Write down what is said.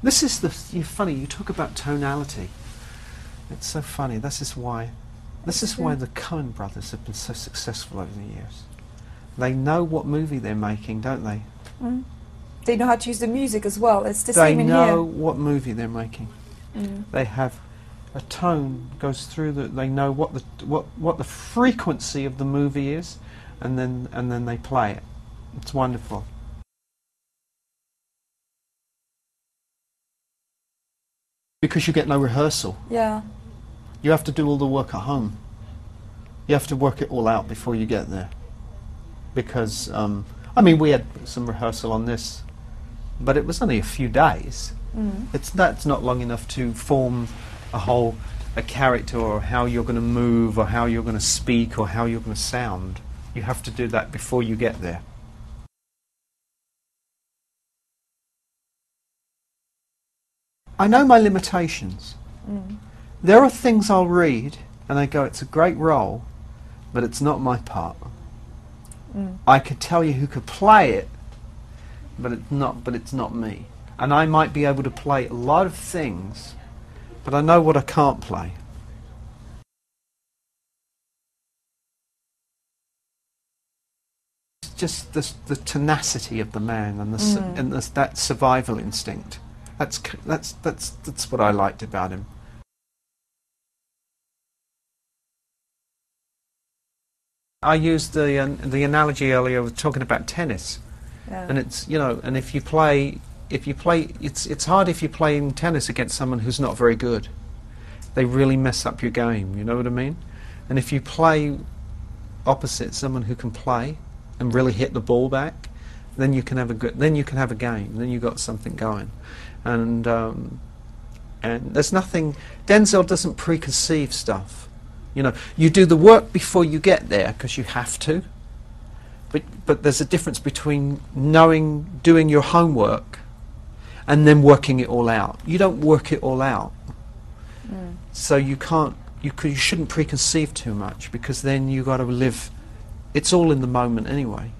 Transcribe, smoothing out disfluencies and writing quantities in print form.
This is you're funny, you talk about tonality. It's so funny. This is why the Coen brothers have been so successful over the years. They know what movie they're making, don't they? Mm. They know how to use the music as well. It's the same in here. They know what movie they're making. Mm. They have a tone goes through the. They know what the frequency of the movie is, and then they play it. It's wonderful. Because you get no rehearsal. Yeah. You have to do all the work at home. You have to work it all out before you get there. Because, I mean, we had some rehearsal on this, but it was only a few days. Mm. That's not long enough to form a character, or how you're going to move, or how you're going to speak, or how you're going to sound. You have to do that before you get there. I know my limitations. Mm. There are things I'll read and I go, it's a great role, but it's not my part. Mm. I could tell you who could play it, but it's not me. And I might be able to play a lot of things, but I know what I can't play. It's just the tenacity of the man and that survival instinct. That's what I liked about him. I used the analogy earlier of talking about tennis, and it's and if you play, it's hard if you're playing tennis against someone who's not very good. They really mess up your game. You know what I mean? And if you play opposite someone who can play and really hit the ball back, then you can have a game. Then you got something going. And there's nothing. Denzel doesn't preconceive stuff. You do the work before you get there because you have to. But there's a difference between doing your homework, and then working it all out. You don't work it all out, so you can't. You shouldn't preconceive too much, because then you got to live. It's all in the moment anyway.